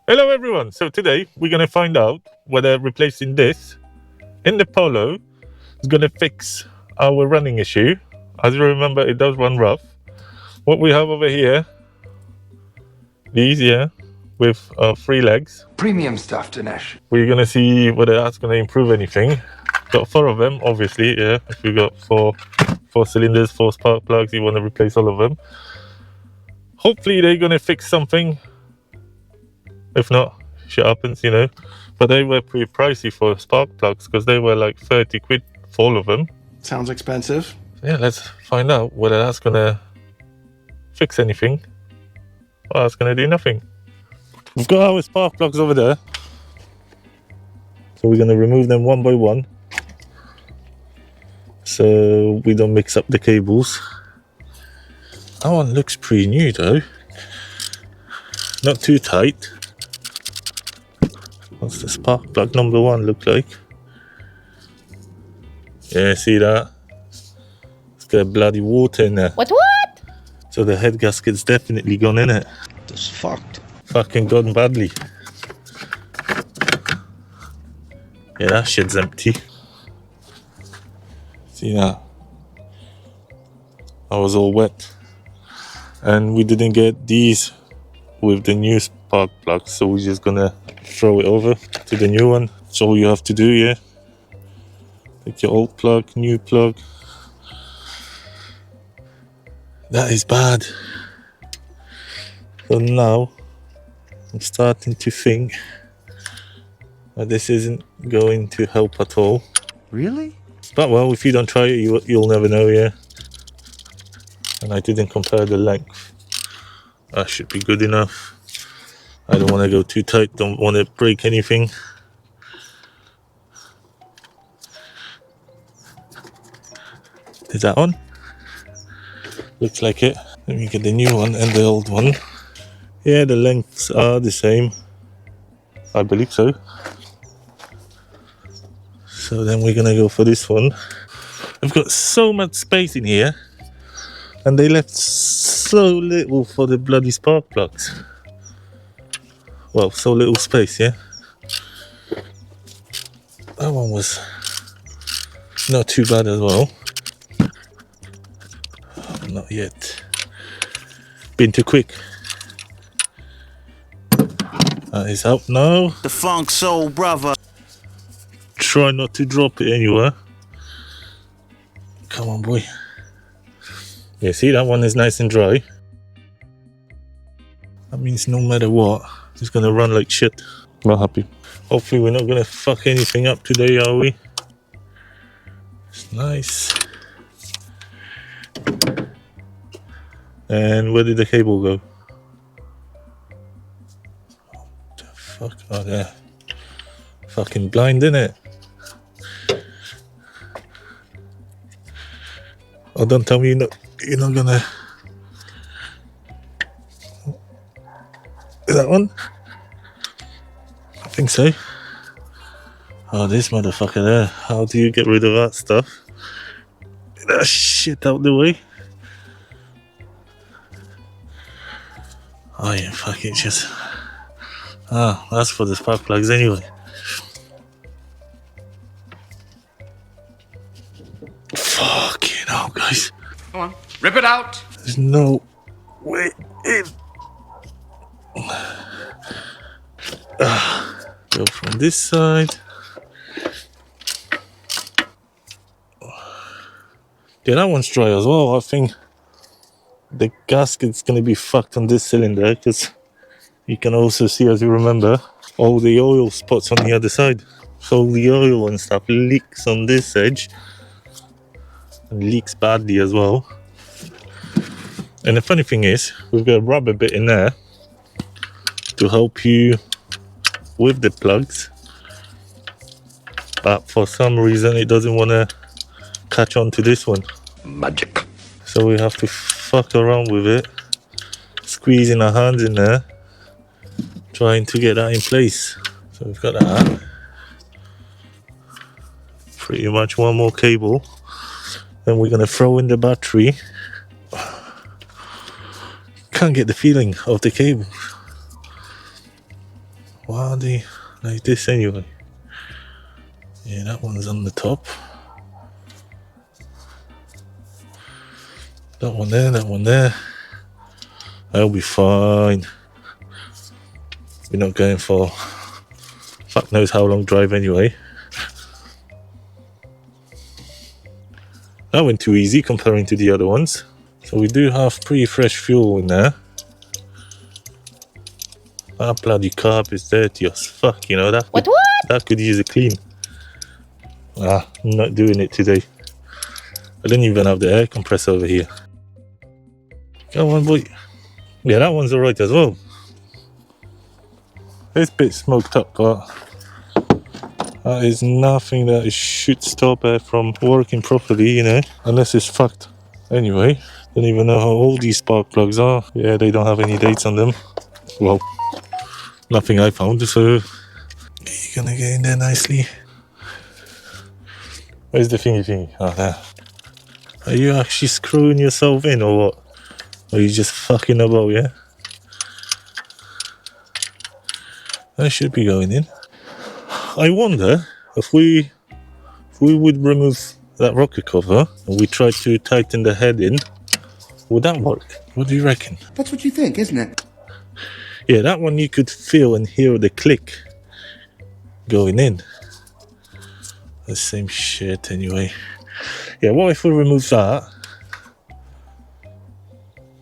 Hello everyone, so today we're going to find out whether replacing this in the Polo is going to fix our running issue. As you remember, it does run rough. What we have over here, these, with 3 legs. Premium stuff, Dinesh. We're going to see whether that's going to improve anything. Got 4 of them, obviously, if we've got four cylinders, 4 spark plugs, you want to replace all of them. Hopefully they're going to fix something. If not, shit happens, but they were pretty pricey for spark plugs because they were like 30 quid for all of them. Sounds expensive. Yeah, let's find out whether that's gonna fix anything or that's gonna do nothing. We've got our spark plugs over there, so we're gonna remove them one by one so we don't mix up the cables. That one looks pretty new though, not too tight. What's the spark plug number 1 look like? Yeah, see that? It's got bloody water in there. What? So the head gasket's definitely gone in it. It's fucked. Fucking gone badly. Yeah, that shit's empty. See that? I was all wet. And we didn't get these with the new spark plug, so we're just gonna throw it over to the new one. That's all you have to do, Take your old plug, new plug. That is bad. So now I'm starting to think that this isn't going to help at all. Really? But well, if you don't try it, you'll never know, And I didn't compare the length. That should be good enough. I don't want to go too tight, don't want to break anything. Is that on? Looks like it. Let me get the new one and the old one. Yeah, the lengths are the same. I believe so. So then we're gonna go for this one. I've got so much space in here, and they left so little for the bloody spark plugs. Well, so little space, That one was not too bad as well. Not yet. Been too quick. That is out now. The funk soul brother. Try not to drop it anywhere. Come on, boy. Yeah, see, that one is nice and dry. That means no matter what, it's gonna run like shit. Not happy. Hopefully we're not gonna fuck anything up today, are we? It's nice. And where did the cable go? What the fuck? Oh, there. Fucking blind, innit? Oh, don't tell me you're not gonna... Is that one? I think so. Oh, this motherfucker there. How do you get rid of that stuff? Get that shit out the way. Oh yeah, fuck it, just... that's for the spark plugs anyway. Fucking hell, guys. Come on, rip it out. There's no way in. Go from this side. Yeah, that one's dry as well. I think the gasket's gonna be fucked on this cylinder because you can also see, as you remember, all the oil spots on the other side. So the oil and stuff leaks on this edge and leaks badly as well. And the funny thing is, we've got a rubber bit in there to help you with the plugs, but for some reason it doesn't want to catch on to this one. Magic. So we have to fuck around with it, squeezing our hands in there, trying to get that in place. So we've got that. Pretty much one more cable. Then we're going to throw in the battery. Can't get the feeling of the cable. Why are they like this anyway? Yeah, that one's on the top. That one there, that one there. I'll be fine. We're not going for fuck knows how long drive anyway. That went too easy comparing to the other ones. So we do have pretty fresh fuel in there. That bloody carb is dirty as fuck, you know that. That could use a clean. I'm not doing it today. I don't even have the air compressor over here. Come on, boy. Yeah, that one's alright as well. It's a bit smoked up, but that is nothing that should stop it from working properly, you know, unless it's fucked. Anyway, don't even know how old these spark plugs are. Yeah, they don't have any dates on them. Well, nothing I found, so you're gonna get in there nicely. Where's the thingy? Oh, there. Are you actually screwing yourself in or what? Or are you just fucking about, yeah? That should be going in. I wonder if we would remove that rocker cover and we try to tighten the head in, would that work? What do you reckon? That's what you think, isn't it? Yeah, that one you could feel and hear the click going in. The same shit anyway. Yeah, what if we remove that?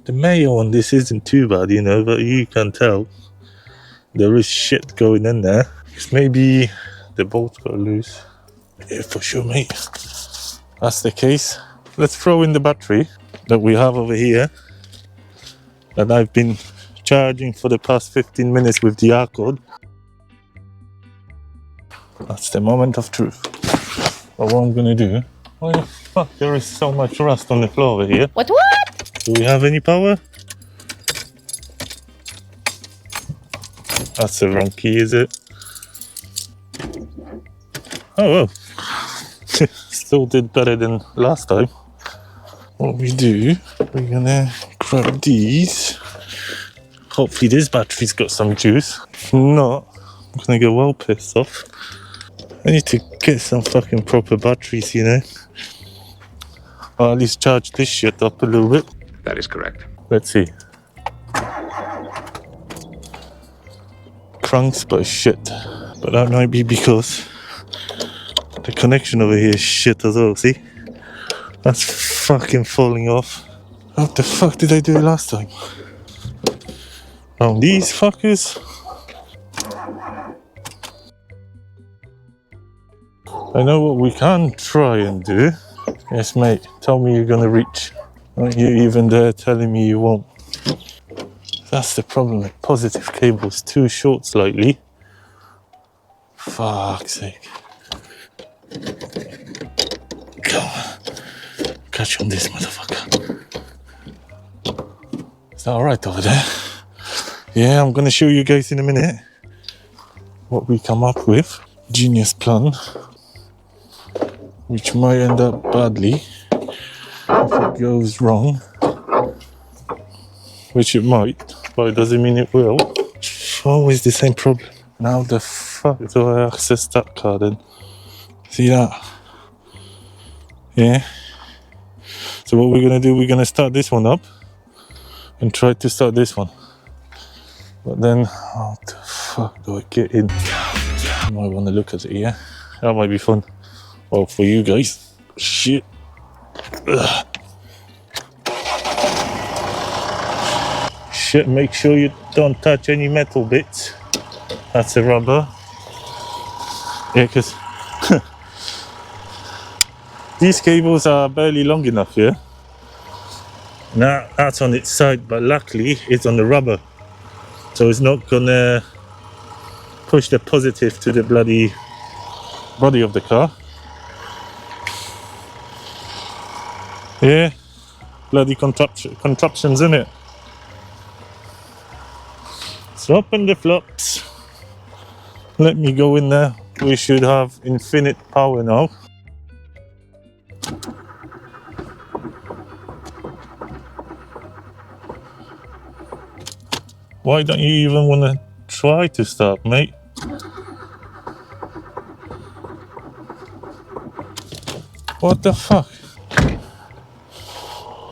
The mayo on this isn't too bad, you know, but you can tell there is shit going in there. Because maybe the bolt got loose. Yeah, for sure, mate. That's the case. Let's throw in the battery that we have over here that I've been charging for the past 15 minutes with the R-code. That's the moment of truth. But what I'm gonna do... Why the fuck there is so much rust on the floor over here? What? Do we have any power? That's the wrong key, is it? Oh well. Still did better than last time. What we do, we're gonna grab these. Hopefully this battery's got some juice. If not, I'm gonna get well pissed off. I need to get some fucking proper batteries, you know? Or at least charge this shit up a little bit. That is correct. Let's see. Cranks, but shit. But that might be because the connection over here is shit as well, see? That's fucking falling off. What the fuck did I do last time? Oh, these fuckers? I know what we can try and do. Yes, mate, tell me you're gonna reach. Aren't you even there telling me you won't? That's the problem with positive cables, too short slightly. Fuck's sake. Come on. Catch on this motherfucker. Is that alright over there? Yeah, I'm gonna show you guys in a minute what we come up with. Genius plan. Which might end up badly if it goes wrong. Which it might, but it doesn't mean it will. Always the same problem. Now the fuck do I access that card in? See that? Yeah. So what we're gonna do, we're gonna start this one up and try to start this one. But then, how the fuck do I get in? I might want to look at it, yeah? That might be fun. Well, for you guys. Shit. Ugh. Shit, make sure you don't touch any metal bits. That's a rubber. Yeah, because these cables are barely long enough, yeah? Now, that's on its side, but luckily it's on the rubber. So it's not gonna push the positive to the bloody body of the car. Yeah, bloody contraptions in it. So open the flops. Let me go in there. We should have infinite power now. Why don't you even want to try to start, mate? What the fuck?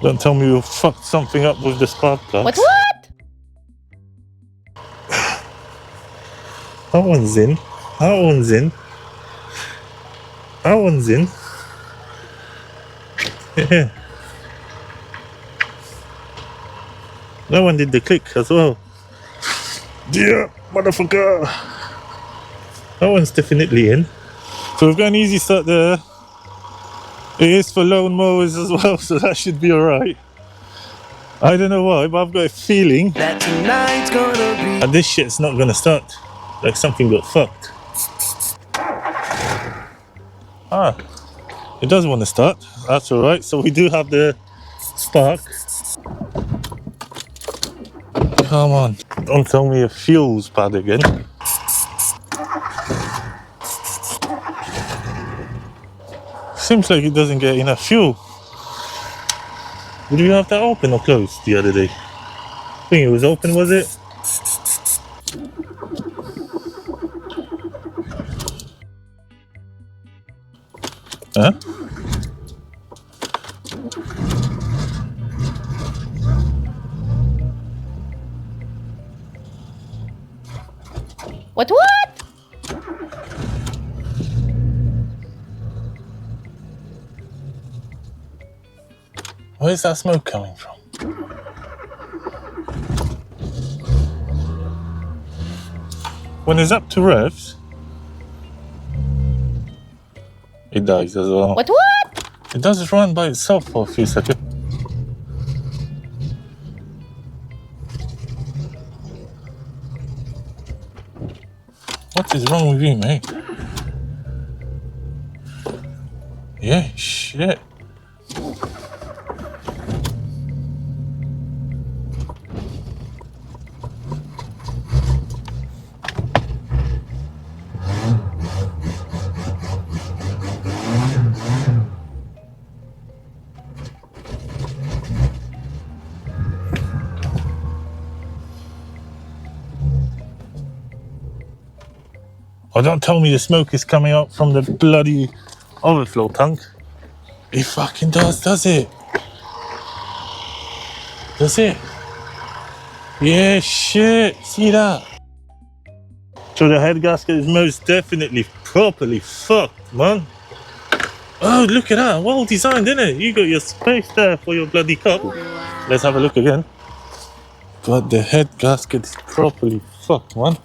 Don't tell me you fucked something up with the spark plug. What? That one's in. That one's in. That one's in. Yeah. That one did the click as well. Yeah, motherfucker. That one's definitely in. So we've got an easy start there. It is for lawn mowers as well, so that should be alright. I don't know why, but I've got a feeling that tonight's gonna be that this shit's not gonna start. Like something got fucked. Ah, it does want to start. That's alright. So we do have the spark. Come on. Don't tell me a fuel's bad again. Seems like it doesn't get enough fuel. Did you have that open or closed the other day? I think it was open, was it? Huh? What? Where's that smoke coming from? When it's up to revs, it dies as well. What? It does run by itself for a few seconds. What is wrong with you, mate? Yeah, shit. Oh, don't tell me the smoke is coming out from the bloody overflow tank. It fucking does it? Does it? Yeah, shit. See that? So the head gasket is most definitely properly fucked, man. Oh, look at that. Well designed, isn't it? You got your space there for your bloody cup. Let's have a look again. But the head gasket is properly fucked, man.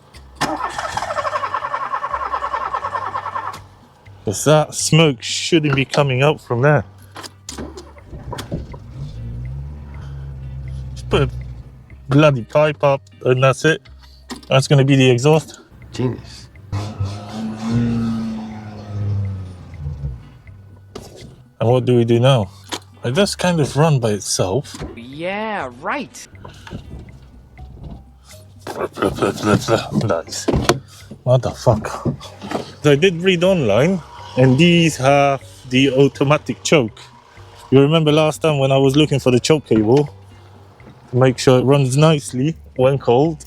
Because that smoke shouldn't be coming out from there. Just put a bloody pipe up and that's it. That's going to be the exhaust. Genius. And what do we do now? It does kind of run by itself. yeah, right. Nice. What the fuck? So I did read online, and these have the automatic choke. You remember last time when I was looking for the choke cable to make sure it runs nicely when cold.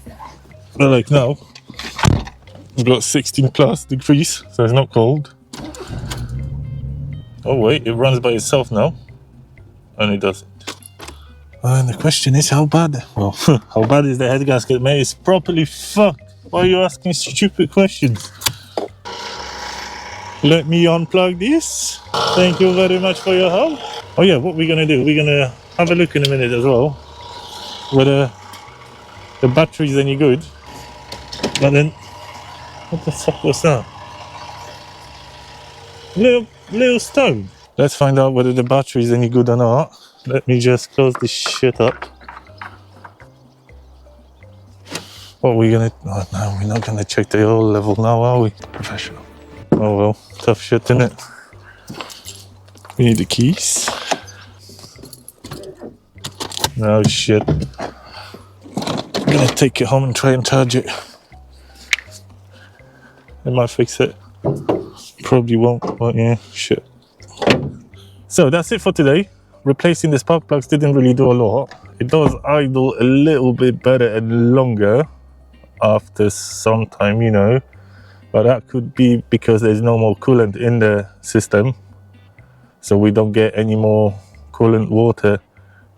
But like now, we've got 16 plus degrees, so it's not cold. Oh wait, it runs by itself now, and it doesn't. And the question is, how bad? Well, how bad is the head gasket, mate? It's properly fucked. Why are you asking stupid questions? Let me unplug this. Thank you very much for your help. Oh yeah, what we're gonna do? We're gonna have a look in a minute as well whether the battery's any good. But then, what the fuck was that? Little stone. Let's find out whether the battery's any good or not. Let me just close this shit up. What are we gonna... Oh no, we're not gonna check the oil level now, are we? Professional. Oh well, tough shit, innit? We need the keys. Oh shit. I'm gonna take it home and try and charge it. It might fix it. Probably won't, but yeah, shit. So that's it for today. Replacing the spark plugs didn't really do a lot. It does idle a little bit better and longer after some time, you know. But that could be because there's no more coolant in the system, so we don't get any more coolant water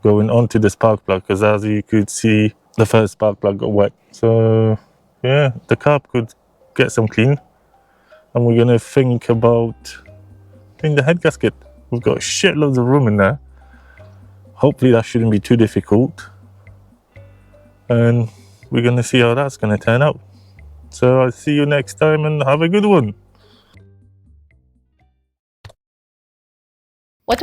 going onto the spark plug, because as you could see, the first spark plug got wet. So yeah, the carb could get some clean, and we're gonna think about doing the head gasket. We've got shitloads of room in there. Hopefully that shouldn't be too difficult, and we're gonna see how that's gonna turn out. So I'll see you next time, and have a good one. What?